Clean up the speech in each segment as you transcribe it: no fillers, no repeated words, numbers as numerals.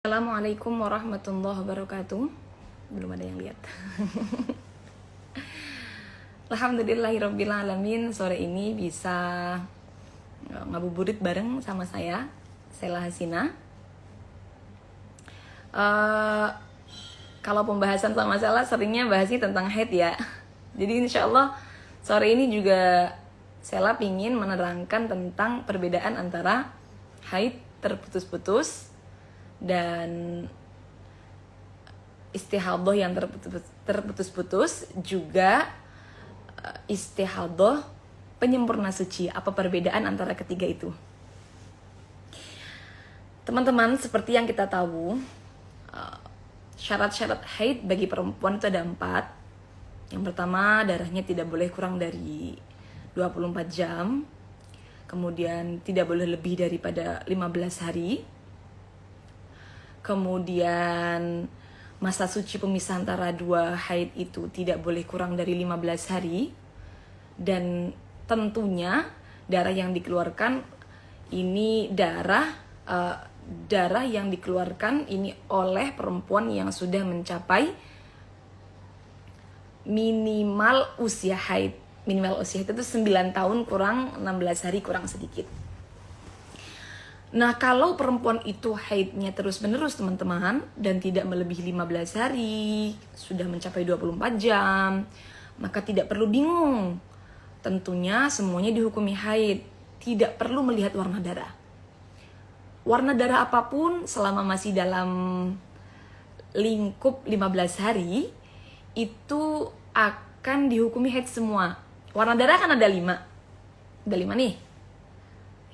Assalamualaikum warahmatullahi wabarakatuh. Belum ada yang lihat. Alhamdulillahirrabbilalamin. Sore ini bisa ngabuburit bareng sama saya, Sela Hasina. Kalau pembahasan sama Sela seringnya bahasnya tentang haid ya. Jadi insya Allah sore ini juga Sela pingin menerangkan tentang perbedaan antara haid terputus-putus dan istihadah yang terputus-putus, juga istihadah penyempurna suci. Apa perbedaan antara ketiga itu? Teman-teman, seperti yang kita tahu, syarat-syarat haid bagi perempuan itu ada 4. Yang pertama, darahnya tidak boleh kurang dari 24 jam. Kemudian tidak boleh lebih daripada 15 hari. Kemudian masa suci pemisah antara 2 haid itu tidak boleh kurang dari 15 hari. Dan tentunya darah yang dikeluarkan ini darah yang dikeluarkan ini oleh perempuan yang sudah mencapai minimal usia haid. Minimal usia haid itu 9 tahun kurang 16 hari kurang sedikit. Nah, kalau perempuan itu haidnya terus-menerus teman-teman dan tidak melebihi 15 hari, sudah mencapai 24 jam, maka tidak perlu bingung. Tentunya semuanya dihukumi haid, tidak perlu melihat warna darah. Warna darah apapun selama masih dalam lingkup 15 hari, itu akan dihukumi haid semua. Warna darah kan ada 5. Ada 5 nih.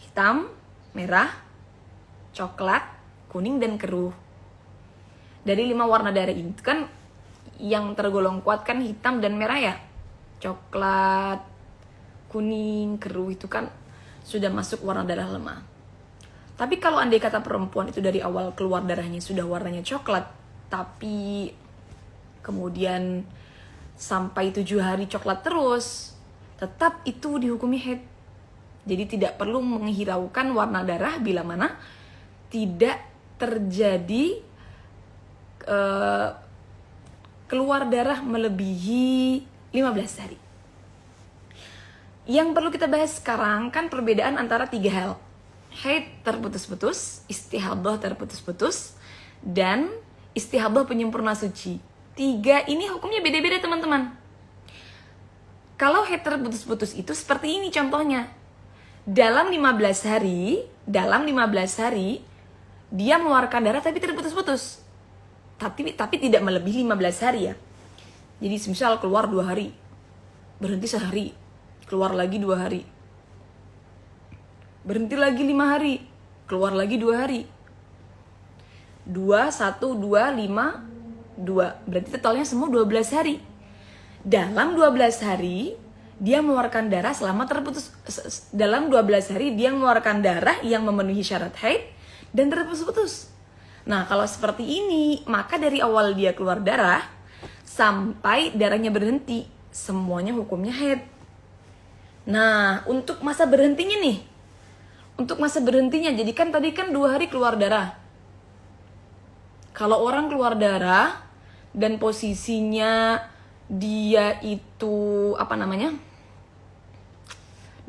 Hitam, merah, coklat, kuning, dan keruh. Dari 5 warna darah itu kan yang tergolong kuat kan hitam dan merah ya. Coklat, kuning, keruh itu kan sudah masuk warna darah lemah. Tapi kalau andai kata perempuan itu dari awal keluar darahnya sudah warnanya coklat, tapi kemudian sampai 7 hari coklat terus, tetap itu dihukumi haid. Jadi tidak perlu menghiraukan warna darah bila mana tidak terjadi keluar darah melebihi 15 hari. Yang perlu kita bahas sekarang kan perbedaan antara 3 hal. Haid terputus-putus, istihadah terputus-putus, dan istihadah penyempurna suci. 3 ini hukumnya beda-beda teman-teman. Kalau haid terputus-putus itu seperti ini contohnya. Dalam 15 hari dia mengeluarkan darah tapi terputus-putus. Tapi tidak melebihi 15 hari ya. Jadi misal keluar 2 hari, berhenti sehari, keluar lagi 2 hari. Berhenti lagi 5 hari, keluar lagi 2 hari. 2, 1, 2, 5, 2. Berarti totalnya semua 12 hari. Dalam 12 hari dia mengeluarkan darah selama terputus. Dalam 12 hari dia mengeluarkan darah yang memenuhi syarat haid dan terputus-putus. Nah, kalau seperti ini, maka dari awal dia keluar darah sampai darahnya berhenti, semuanya hukumnya haid. Nah, untuk masa berhentinya nih. Untuk masa berhentinya, jadi kan tadi kan 2 hari keluar darah. Kalau orang keluar darah dan posisinya dia itu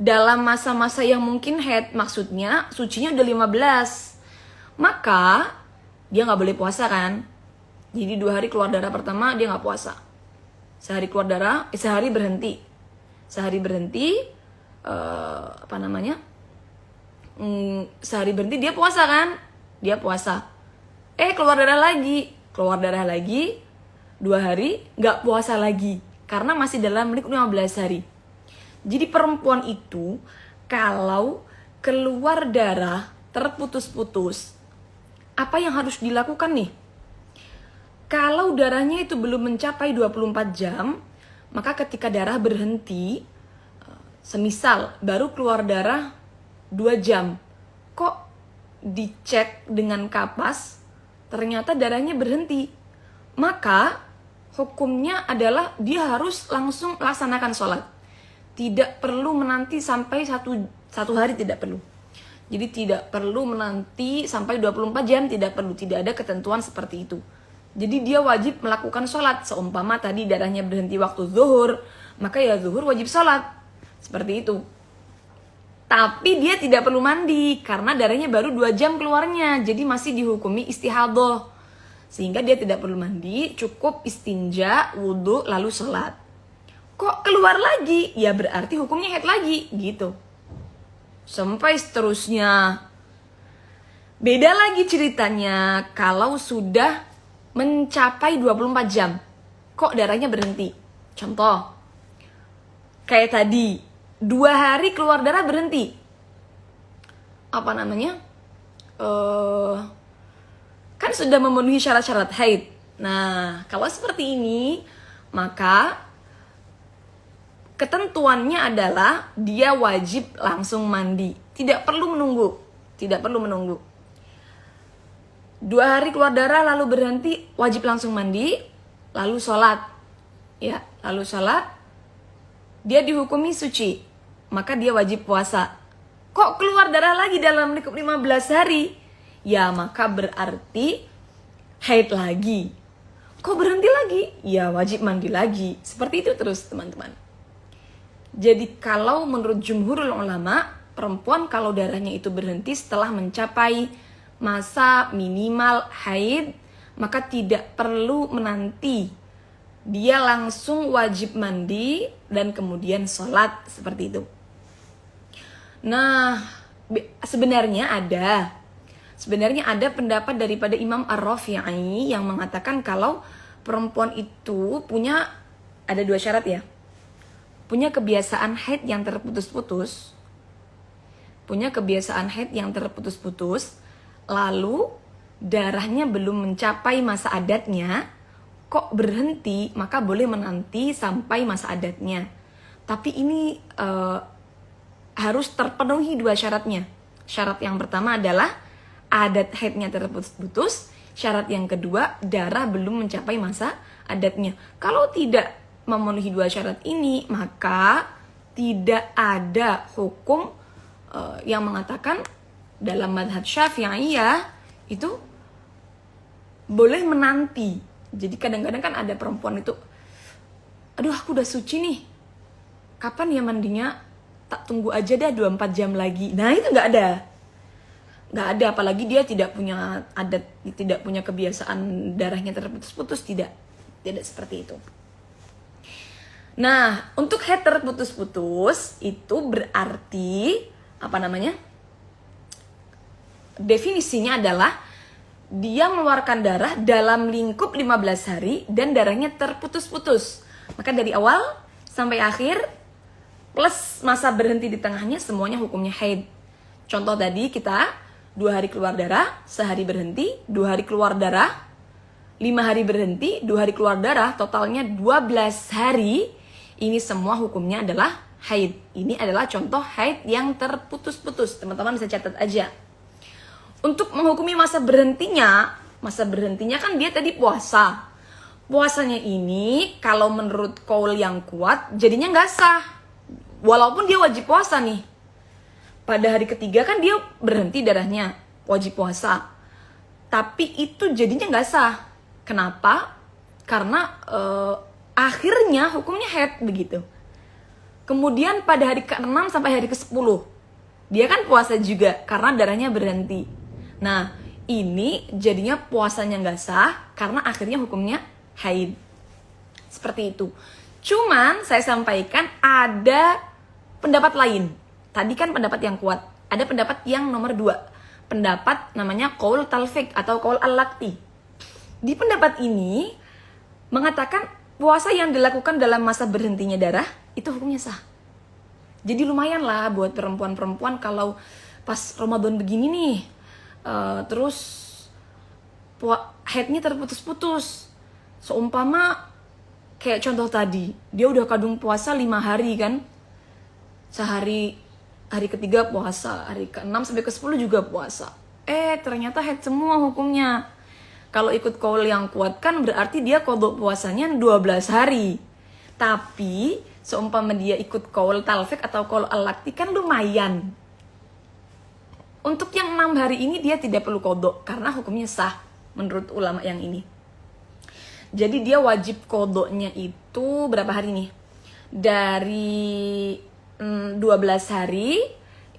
dalam masa-masa yang mungkin haid, maksudnya sucinya udah 15, maka dia gak boleh puasa kan. Jadi 2 hari keluar darah pertama dia gak puasa. Sehari keluar darah, sehari berhenti. Sehari berhenti, sehari berhenti dia puasa kan. Dia puasa. Keluar darah lagi. Keluar darah lagi, 2 hari gak puasa lagi. Karena masih dalam lingkup 15 hari. Jadi perempuan itu kalau keluar darah terputus-putus, apa yang harus dilakukan nih? Kalau darahnya itu belum mencapai 24 jam, maka ketika darah berhenti, semisal baru keluar darah 2 jam, kok dicek dengan kapas, ternyata darahnya berhenti. Maka hukumnya adalah dia harus langsung laksanakan sholat. Tidak perlu menanti sampai satu hari, tidak perlu. Jadi tidak perlu menanti sampai 24 jam, tidak perlu, tidak ada ketentuan seperti itu. Jadi dia wajib melakukan sholat. Seumpama tadi darahnya berhenti waktu zuhur, maka ya zuhur wajib sholat. Seperti itu. Tapi dia tidak perlu mandi karena darahnya baru 2 jam keluarnya. Jadi masih dihukumi istihadah. Sehingga dia tidak perlu mandi, cukup istinja, wudhu, lalu sholat. Kok keluar lagi? Ya berarti hukumnya haid lagi, gitu. Sampai seterusnya. Beda lagi ceritanya kalau sudah mencapai 24 jam. Kok darahnya berhenti? Contoh, kayak tadi, 2 hari keluar darah berhenti. Apa namanya? Kan sudah memenuhi syarat-syarat haid. Nah, kalau seperti ini, maka ketentuannya adalah dia wajib langsung mandi. Tidak perlu menunggu. Tidak perlu menunggu. 2 hari keluar darah lalu berhenti, wajib langsung mandi, lalu sholat. Ya, lalu sholat. Dia dihukumi suci, maka dia wajib puasa. Kok keluar darah lagi dalam lingkup 15 hari? Ya, maka berarti haid lagi. Kok berhenti lagi? Ya, wajib mandi lagi. Seperti itu terus, teman-teman. Jadi kalau menurut jumhurul ulama, perempuan kalau darahnya itu berhenti setelah mencapai masa minimal haid, maka tidak perlu menanti. Dia langsung wajib mandi dan kemudian sholat, seperti itu. Nah, sebenarnya ada pendapat daripada Imam Ar-Rafi'i yang mengatakan kalau perempuan itu ada 2 syarat ya. Punya kebiasaan haid yang terputus-putus. Lalu darahnya belum mencapai masa adatnya, kok berhenti, maka boleh menanti sampai masa adatnya. Tapi ini harus terpenuhi 2 syaratnya. Syarat yang pertama adalah adat haidnya terputus-putus. Syarat yang kedua, darah belum mencapai masa adatnya. Kalau tidak memenuhi 2 syarat ini, maka tidak ada hukum yang mengatakan dalam madhab Syafi'iyah itu boleh menanti. Jadi kadang-kadang kan ada perempuan itu, aduh aku udah suci nih, kapan ya mandinya? Tak tunggu aja dah 24 jam lagi. Nah itu nggak ada, apalagi dia tidak punya adat, tidak punya kebiasaan darahnya terputus-putus, tidak seperti itu. Nah, untuk haid terputus-putus itu berarti definisinya adalah dia mengeluarkan darah dalam lingkup 15 hari dan darahnya terputus-putus. Maka dari awal sampai akhir plus masa berhenti di tengahnya semuanya hukumnya haid. Contoh tadi kita 2 hari keluar darah, sehari berhenti, 2 hari keluar darah, 5 hari berhenti, 2 hari keluar darah, totalnya 12 hari. Ini semua hukumnya adalah haid. Ini adalah contoh haid yang terputus-putus. Teman-teman bisa catat aja. Untuk menghukumi masa berhentinya kan dia tadi puasa. Puasanya ini kalau menurut qaul yang kuat jadinya nggak sah. Walaupun dia wajib puasa nih. Pada hari ketiga kan dia berhenti darahnya, wajib puasa. Tapi itu jadinya nggak sah. Kenapa? Karena akhirnya hukumnya haid begitu. Kemudian pada hari ke-6 sampai hari ke-10 dia kan puasa juga karena darahnya berhenti. Nah ini jadinya puasanya nggak sah karena akhirnya hukumnya haid. Seperti itu. Cuman saya sampaikan ada pendapat lain. Tadi kan pendapat yang kuat. Ada pendapat yang nomor 2. Pendapat namanya qaul talfiq atau qaul al-laqti. Di pendapat ini mengatakan puasa yang dilakukan dalam masa berhentinya darah itu hukumnya sah. Jadi lumayan lah buat perempuan-perempuan kalau pas Ramadan begini nih, terus haidnya terputus-putus. Seumpama kayak contoh tadi, dia udah kadung puasa 5 hari kan, sehari hari ketiga puasa, hari ke-6 sampai ke-10 juga puasa. Ternyata haid semua hukumnya. Kalau ikut qaul yang kuat kan berarti dia qadha puasanya 12 hari. Tapi seumpama dia ikut qaul talfiq atau qaul al-laqti kan lumayan. Untuk yang 6 hari ini dia tidak perlu qadha karena hukumnya sah menurut ulama yang ini. Jadi dia wajib qadhanya itu berapa hari nih? Dari 12 hari,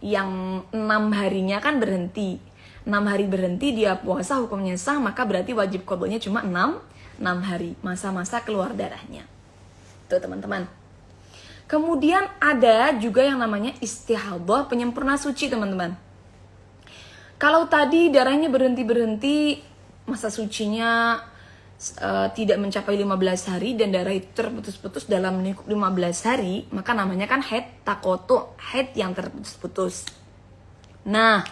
yang 6 harinya kan berhenti. 6 hari berhenti dia puasa hukumnya sah, maka berarti wajib qadhanya cuma 6 hari masa-masa keluar darahnya. Tuh teman-teman. Kemudian ada juga yang namanya istihadhah, penyempurna suci teman-teman. Kalau tadi darahnya berhenti-berhenti, masa sucinya tidak mencapai 15 hari dan darah itu terputus-putus dalam lingkup 15 hari, maka namanya kan haid taqatu, haid yang terputus-putus. Nah,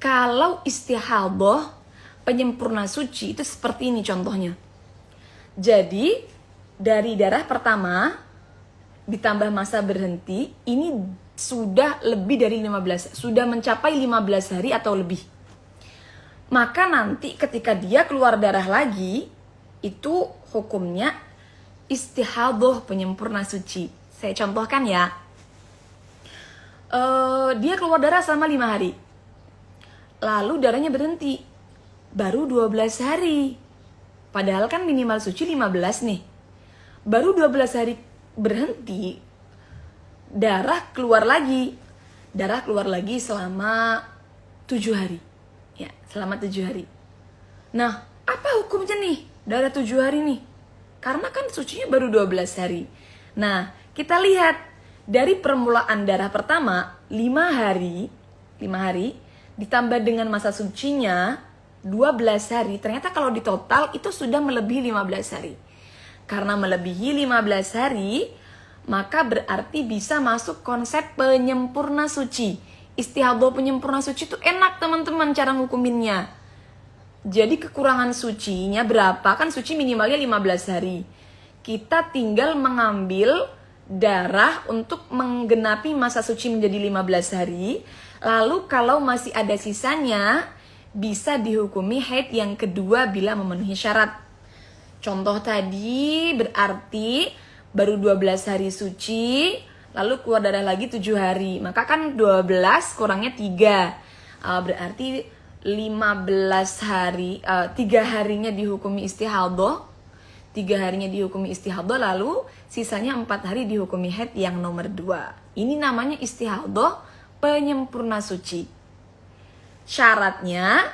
kalau istihadhah, penyempurna suci itu seperti ini contohnya. Jadi, dari darah pertama ditambah masa berhenti, ini sudah lebih dari 15, sudah mencapai 15 hari atau lebih. Maka nanti ketika dia keluar darah lagi, itu hukumnya istihadhah, penyempurna suci. Saya contohkan ya. Dia keluar darah selama 5 hari. Lalu darahnya berhenti. Baru 12 hari. Padahal kan minimal suci 15 nih. Baru 12 hari berhenti, darah keluar lagi. Darah keluar lagi selama 7 hari. Ya, selama 7 hari. Nah, apa hukumnya nih darah 7 hari nih? Karena kan sucinya baru 12 hari. Nah, kita lihat dari permulaan darah pertama 5 hari ditambah dengan masa sucinya 12 hari. Ternyata kalau di total itu sudah melebihi 15 hari. Karena melebihi 15 hari, maka berarti bisa masuk konsep penyempurna suci. Istihadhah penyempurna suci itu enak teman-teman cara ngukuminnya. Jadi kekurangan sucinya berapa? Kan suci minimalnya 15 hari. Kita tinggal mengambil darah untuk menggenapi masa suci menjadi 15 hari. Lalu kalau masih ada sisanya, bisa dihukumi haid yang kedua bila memenuhi syarat. Contoh tadi berarti baru 12 hari suci, lalu keluar darah lagi 7 hari. Maka kan 12 kurangnya 3. Berarti 15 hari, 3 harinya dihukumi istihadhah. 3 harinya dihukumi istihadhah, lalu sisanya 4 hari dihukumi haid yang nomor 2. Ini namanya istihadhah penyempurna suci. Syaratnya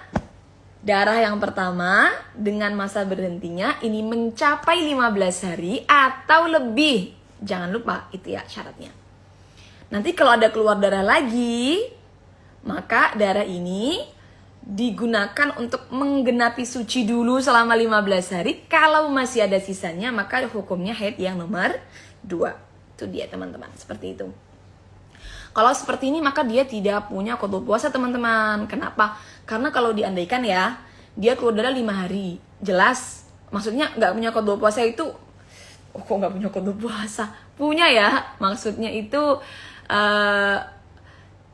darah yang pertama dengan masa berhentinya ini mencapai 15 hari atau lebih. Jangan lupa itu ya syaratnya. Nanti kalau ada keluar darah lagi, maka darah ini digunakan untuk menggenapi suci dulu selama 15 hari. Kalau masih ada sisanya, maka hukumnya haid yang nomor 2. Itu dia teman-teman, seperti itu. Kalau seperti ini maka dia tidak punya qadha puasa teman-teman. Kenapa? Karena kalau diandaikan ya, dia keluar darah 5 hari. Jelas, maksudnya gak punya qadha puasa itu, kok gak punya qadha puasa? Punya ya, maksudnya itu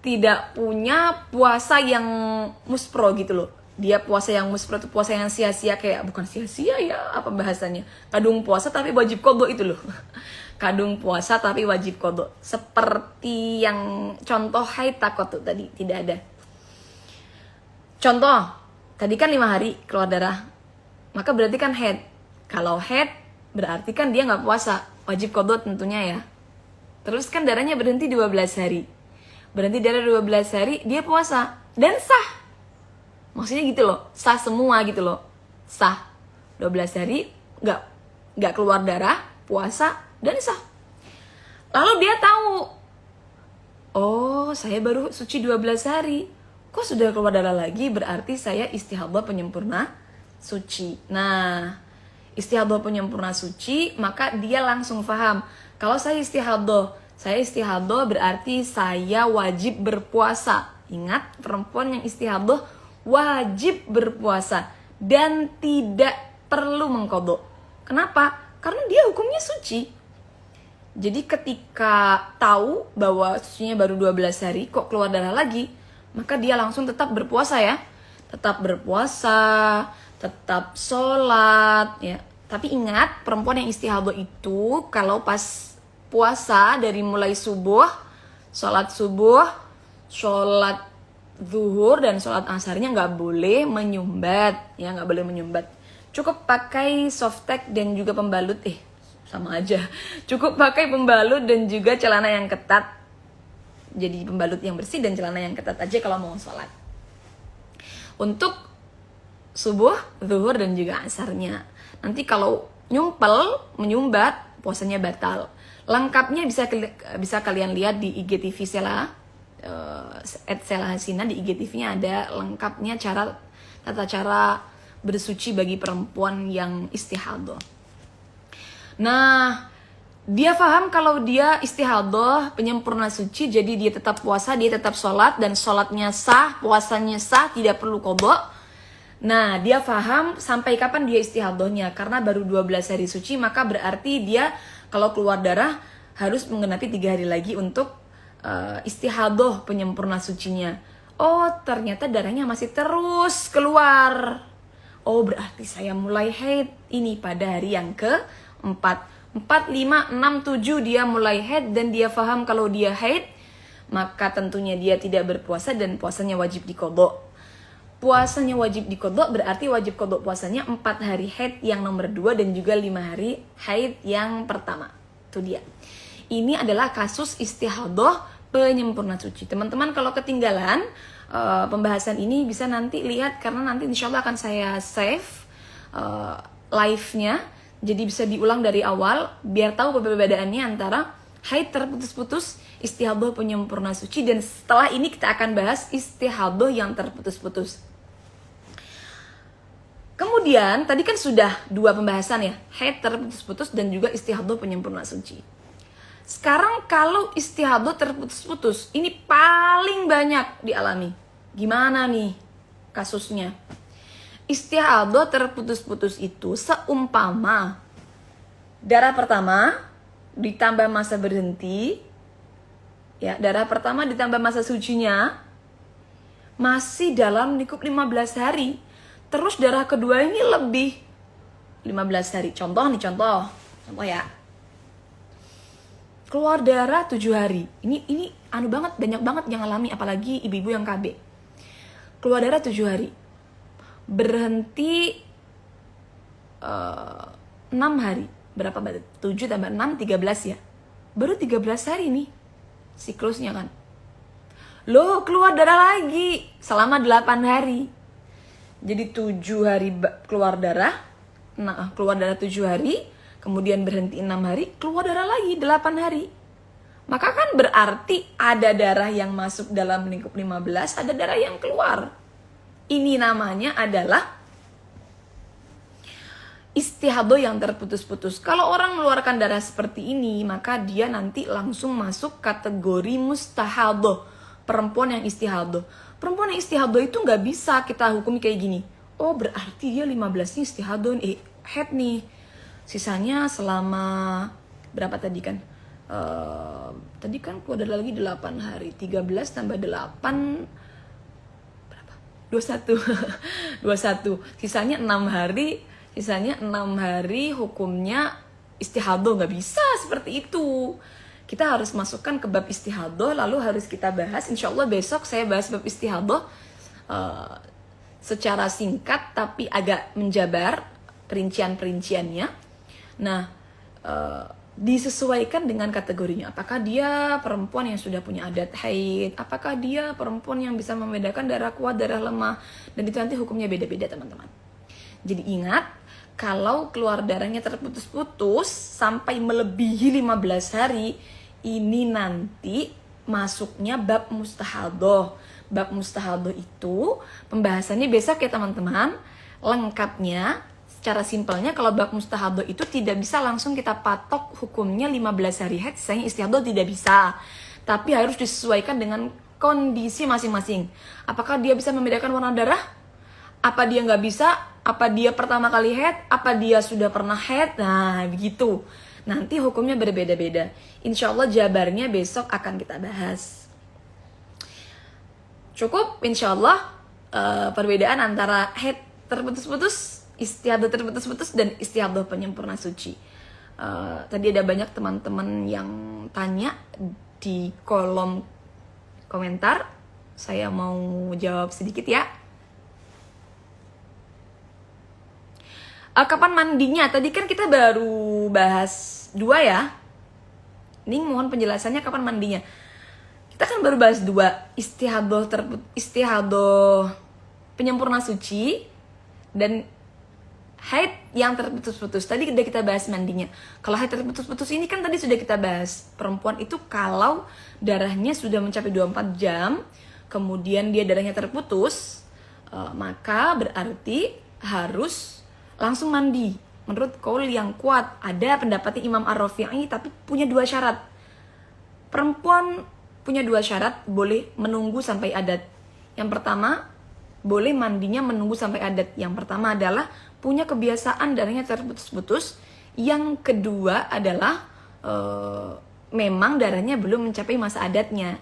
tidak punya puasa yang muspro gitu loh. Dia puasa yang muspro itu puasa yang sia-sia, kayak bukan sia-sia ya, apa bahasanya? Kadung puasa tapi wajib qadha itu loh. Kadung puasa tapi wajib qadha. Seperti yang contoh haid taqatu tadi, tidak ada. Contoh, tadi kan 5 hari keluar darah. Maka berarti kan haid. Kalau haid berarti kan dia nggak puasa, wajib qadha tentunya ya. Terus kan darahnya berhenti 12 hari. Berhenti darah 12 hari, dia puasa dan sah. Maksudnya gitu loh, sah semua gitu loh. Sah. 12 hari nggak keluar darah, puasa dan sah. Lalu dia tahu, oh saya baru suci 12 hari, kok sudah keluar darah lagi, berarti saya istihadhah penyempurna suci. Nah, istihadhah penyempurna suci, maka dia langsung paham, kalau saya istihadhah berarti saya wajib berpuasa. Ingat, perempuan yang istihadhah wajib berpuasa dan tidak perlu mengqadha. Kenapa? Karena dia hukumnya suci. Jadi ketika tahu bahwa sucinya baru 12 hari, kok keluar darah lagi, maka dia langsung tetap berpuasa ya. Tetap berpuasa, tetap sholat ya. Tapi ingat, perempuan yang istihadhah itu kalau pas puasa dari mulai subuh, sholat subuh, sholat zuhur dan sholat asarnya nggak boleh menyumbat, ya nggak boleh menyumbat. Cukup pakai softtek dan juga pembalut, sama aja. Cukup pakai pembalut dan juga celana yang ketat. Jadi pembalut yang bersih dan celana yang ketat aja kalau mau sholat. Untuk subuh, zuhur dan juga asarnya. Nanti kalau menyumbat, puasanya batal. Lengkapnya bisa kalian lihat di IGTV Sela, Sela Hasina. Di IGTV-nya ada lengkapnya tata cara bersuci bagi perempuan yang istihadah. Nah, dia paham kalau dia istihadah, penyempurna suci, jadi dia tetap puasa, dia tetap sholat, dan sholatnya sah, puasanya sah, tidak perlu qadha. Nah, dia paham sampai kapan dia istihadahnya, karena baru 12 hari suci, maka berarti dia kalau keluar darah harus menggenapi 3 hari lagi untuk istihadah penyempurna sucinya. Oh, ternyata darahnya masih terus keluar. Oh, berarti saya mulai haid ini pada hari yang ke-4. 4, 5, 6, 7 dia mulai haid dan dia paham kalau dia haid, maka tentunya dia tidak berpuasa dan puasanya wajib diqadha. Puasanya wajib diqadha berarti wajib qadha puasanya 4 hari haid yang nomor 2 dan juga 5 hari haid yang pertama. Itu dia. Ini adalah kasus istihadah penyempurna suci. Teman-teman kalau ketinggalan pembahasan ini bisa nanti lihat, karena nanti insya Allah akan saya save live-nya. Jadi bisa diulang dari awal biar tahu perbedaannya antara haid terputus-putus, istihadah penyempurna suci, dan setelah ini kita akan bahas istihadah yang terputus-putus. Kemudian tadi kan sudah 2 pembahasan ya, haid terputus-putus dan juga istihadah penyempurna suci. Sekarang kalau istihadah terputus-putus, ini paling banyak dialami. Gimana nih kasusnya? Istihadah terputus-putus itu seumpama darah pertama ditambah masa berhenti, ya, darah pertama ditambah masa sucinya masih dalam lingkup 15 hari. Terus darah kedua ini lebih 15 hari. Contoh ya. Keluar darah 7 hari. Ini banget, banyak banget yang alami, apalagi ibu-ibu yang KB. Keluar darah 7 hari. Berhenti 6 hari. Berapa berarti? 7 tambah 6, 13 ya. Baru 13 hari nih siklusnya kan. Loh, keluar darah lagi selama 8 hari. Jadi 7 hari keluar darah. Nah, keluar darah 7 hari, kemudian berhenti 6 hari, keluar darah lagi 8 hari. Maka kan berarti ada darah yang masuk dalam lingkup 15, ada darah yang keluar. Ini namanya adalah istihadah yang terputus-putus. Kalau orang mengeluarkan darah seperti ini, maka dia nanti langsung masuk kategori mustahadah, perempuan yang istihadah. Perempuan yang istihadah itu nggak bisa kita hukumi kayak gini. Oh, berarti dia 15-nya istihadah, haid nih. Sisanya selama berapa tadi kan? Tadi kan keluar darah lagi 8 hari. 13 tambah 8 21 sisanya 6 hari hukumnya istihadah. Nggak bisa seperti itu. Kita harus masukkan ke bab istihadah, lalu harus kita bahas. Insya Allah besok saya bahas bab istihadah secara singkat tapi agak menjabar perincian-perinciannya. Nah, disesuaikan dengan kategorinya. Apakah dia perempuan yang sudah punya adat haid? Apakah dia perempuan yang bisa membedakan darah kuat, darah lemah? Dan itu nanti hukumnya beda-beda, teman-teman. Jadi ingat, kalau keluar darahnya terputus-putus sampai melebihi 15 hari, ini nanti masuknya bab mustahadah. Bab mustahadah itu pembahasannya besok ya, teman-teman. Lengkapnya secara simpelnya, kalau bab mustahadah itu tidak bisa langsung kita patok hukumnya 15 hari haid, sisanya istihadah, tidak bisa. Tapi harus disesuaikan dengan kondisi masing-masing. Apakah dia bisa membedakan warna darah? Apa dia nggak bisa? Apa dia pertama kali haid? Apa dia sudah pernah haid? Nah, begitu. Nanti hukumnya berbeda-beda. Insya Allah jabarnya besok akan kita bahas. Cukup, insya Allah, perbedaan antara haid terputus-putus, istihadah terputus-putus, dan istihadah penyempurna suci. Tadi ada banyak teman-teman yang tanya di kolom komentar Saya mau jawab sedikit ya. Kapan mandinya? Tadi kan kita baru bahas 2 ya. Ini mohon penjelasannya kapan mandinya. Kita kan baru bahas 2, istihadoh penyempurna suci dan haid yang terputus-putus. Tadi udah kita bahas mandinya. Kalau haid terputus-putus ini kan tadi sudah kita bahas. Perempuan itu kalau darahnya sudah mencapai 24 jam, kemudian dia darahnya terputus, maka berarti harus langsung mandi. Menurut qaul yang kuat, ada pendapatnya Imam Ar-Rafi'i tapi punya 2 syarat. Perempuan punya 2 syarat, boleh menunggu sampai adat. Yang pertama, boleh mandinya menunggu sampai adat. Yang pertama adalah punya kebiasaan darahnya terputus-putus. Yang kedua adalah memang darahnya belum mencapai masa adatnya.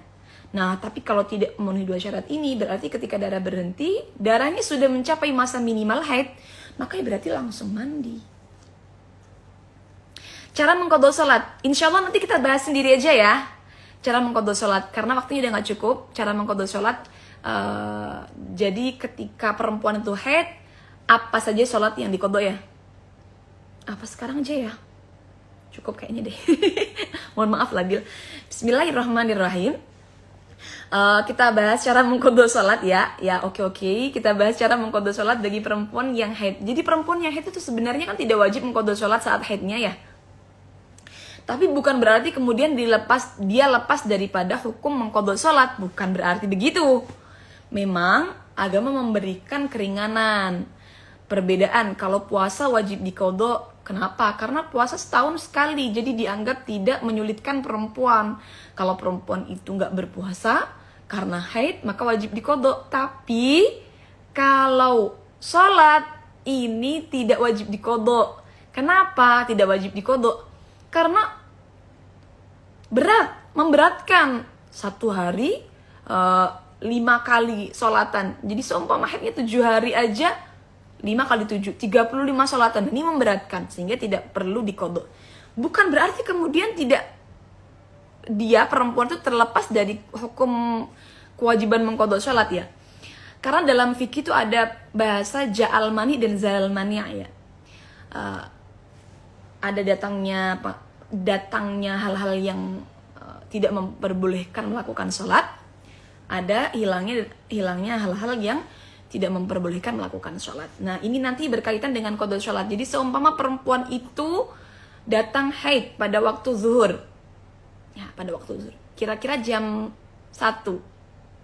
Nah, tapi kalau tidak memenuhi 2 syarat ini, berarti ketika darah berhenti, darahnya sudah mencapai masa minimal haid, maka berarti langsung mandi. Cara mengqadha sholat, insya Allah nanti kita bahas sendiri aja ya. Cara mengqadha sholat, karena waktunya udah gak cukup. Cara mengqadha sholat, jadi ketika perempuan itu haid, apa saja sholat yang diqadha ya? Apa sekarang aja ya? Cukup kayaknya deh. Mohon maaf Labil. Bismillahirrahmanirrahim. Kita bahas cara mengqadha sholat ya. Ya oke. Kita bahas cara mengqadha sholat bagi perempuan yang haid. Jadi perempuan yang haid itu sebenarnya kan tidak wajib mengqadha sholat saat haidnya ya. Tapi bukan berarti kemudian dia lepas daripada hukum mengqadha sholat. Bukan berarti begitu. Memang agama memberikan keringanan. Perbedaan kalau puasa wajib diqadha. Kenapa? Karena puasa setahun sekali. Jadi dianggap tidak menyulitkan perempuan. Kalau perempuan itu nggak berpuasa karena haid, maka wajib diqadha. Tapi kalau sholat ini tidak wajib diqadha. Kenapa tidak wajib diqadha? Karena memberatkan. 1 hari 5 kali sholatan. Jadi seumpama haidnya 7 hari aja 5 kali 7, 35 sholatan. Ini memberatkan sehingga tidak perlu diqadha. Bukan berarti kemudian dia perempuan itu terlepas dari hukum kewajiban mengqadha sholat ya. Karena dalam fikih itu ada bahasa ja'al mani dan zalal mani ya. Ada datangnya hal-hal yang tidak memperbolehkan melakukan sholat. Ada hilangnya hal-hal yang tidak memperbolehkan melakukan sholat. Nah ini nanti berkaitan dengan qadha sholat. Jadi seumpama perempuan itu datang haid pada waktu zuhur. Ya, pada waktu zuhur. Kira-kira jam 1.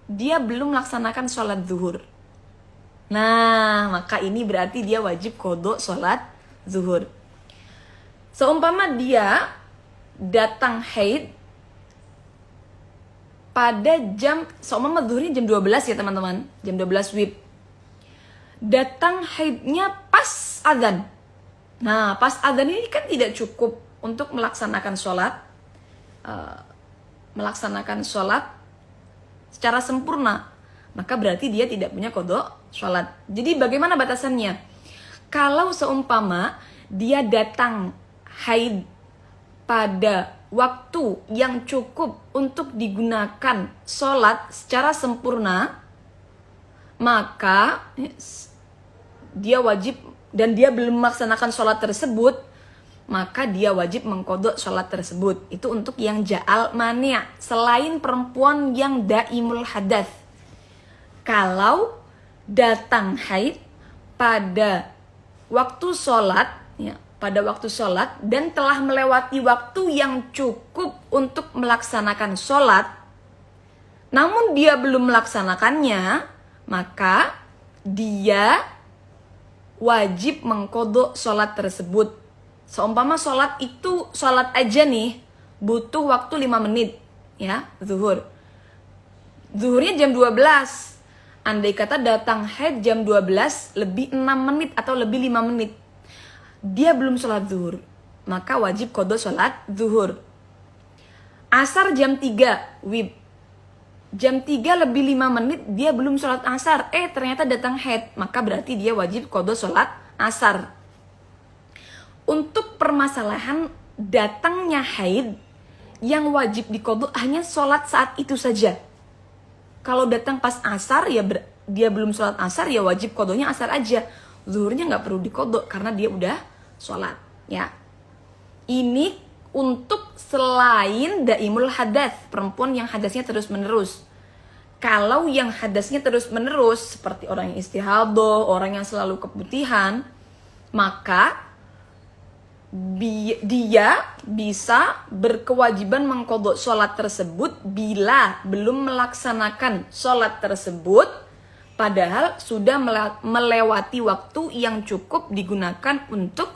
Dia belum melaksanakan sholat zuhur. Nah, maka ini berarti dia wajib qadha sholat zuhur. Seumpama dia datang haid pada seumpama zuhurnya jam 12 ya teman-teman. Jam 12 WIB. Datang haidnya pas adzan. Nah, pas adzan ini kan tidak cukup untuk melaksanakan sholat. Secara sempurna, maka berarti dia tidak punya qadha sholat. Jadi bagaimana batasannya? Kalau seumpama dia datang haid pada waktu yang cukup untuk digunakan sholat secara sempurna, maka dia wajib, dan dia belum melaksanakan sholat tersebut, maka dia wajib mengqadha sholat tersebut. Itu untuk yang ja'al mani', selain perempuan yang daimul hadas. Kalau datang haid pada waktu sholat ya, pada waktu sholat dan telah melewati waktu yang cukup untuk melaksanakan sholat, namun dia belum melaksanakannya, maka dia wajib mengqadha sholat tersebut. Seumpama sholat itu, sholat aja nih butuh waktu 5 menit ya, zuhur. Zuhurnya jam 12. Andai kata datang haid jam 12 lebih 6 menit atau lebih 5 menit, dia belum sholat zuhur, maka wajib qadha sholat zuhur. Asar jam 3 WIB, jam 3 lebih 5 menit dia belum sholat asar, ternyata datang haid, maka berarti dia wajib qadha sholat asar. Untuk permasalahan datangnya haid, yang wajib diqadha hanya sholat saat itu saja. Kalau datang pas asar ya dia belum sholat asar ya wajib kodonya asar aja. Zuhurnya nggak perlu dikodok karena dia udah sholat ya. Ini untuk selain daimul hadas, perempuan yang hadasnya terus menerus. Kalau yang hadasnya terus menerus seperti orang yang istihadah, orang yang selalu keputihan, maka dia bisa berkewajiban mengkodok sholat tersebut bila belum melaksanakan sholat tersebut, padahal sudah melewati waktu yang cukup digunakan untuk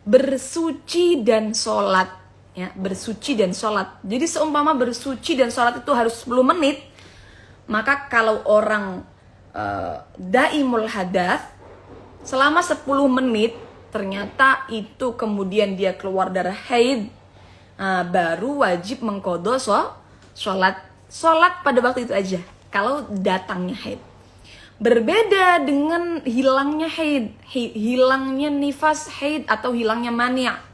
bersuci dan sholat. Ya, bersuci dan sholat. Jadi seumpama bersuci dan sholat itu harus 10 menit, maka kalau orang daimul hadas selama 10 menit ternyata itu kemudian dia keluar darah haid, baru wajib mengkodok sholat pada waktu itu aja kalau datangnya haid. Berbeda dengan hilangnya haid, hilangnya nifas haid atau hilangnya mani'.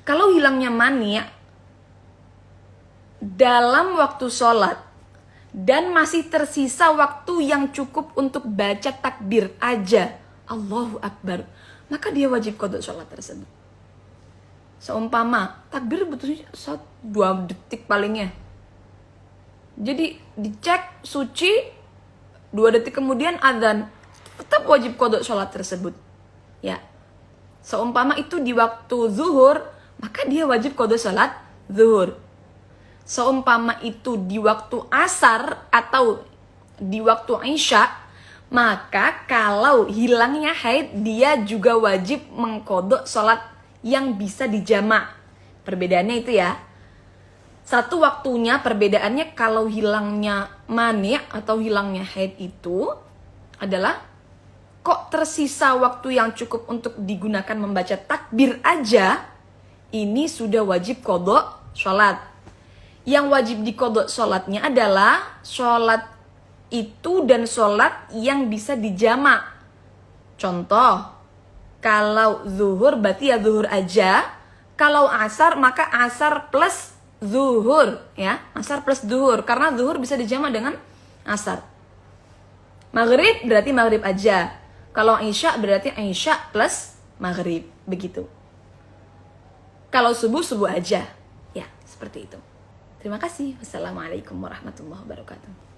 Kalau hilangnya mani' dalam waktu sholat dan masih tersisa waktu yang cukup untuk baca takbir aja, Allahu Akbar, maka dia wajib kodok sholat tersebut. Seumpama takbir betulnya 2 detik palingnya, jadi dicek suci 2 detik kemudian adzan, tetap wajib kodok sholat tersebut ya. Seumpama itu di waktu zuhur, maka dia wajib kodok sholat zuhur. Seumpama itu di waktu asar atau di waktu isya, maka kalau hilangnya haid, dia juga wajib mengkodok sholat yang bisa dijamak. Perbedaannya itu ya. Satu waktunya perbedaannya kalau hilangnya mani' atau hilangnya haid itu adalah kok tersisa waktu yang cukup untuk digunakan membaca takbir aja, ini sudah wajib kodok sholat. Yang wajib dikodok sholatnya adalah sholat itu dan sholat yang bisa dijamak. Contoh, kalau zuhur berarti ya zuhur aja. Kalau asar maka asar plus zuhur ya, asar plus zuhur karena zuhur bisa dijamak dengan asar. Maghrib berarti maghrib aja. Kalau isya berarti isya plus maghrib, begitu. Kalau subuh subuh aja. Ya, seperti itu. Terima kasih. Wassalamualaikum warahmatullahi wabarakatuh.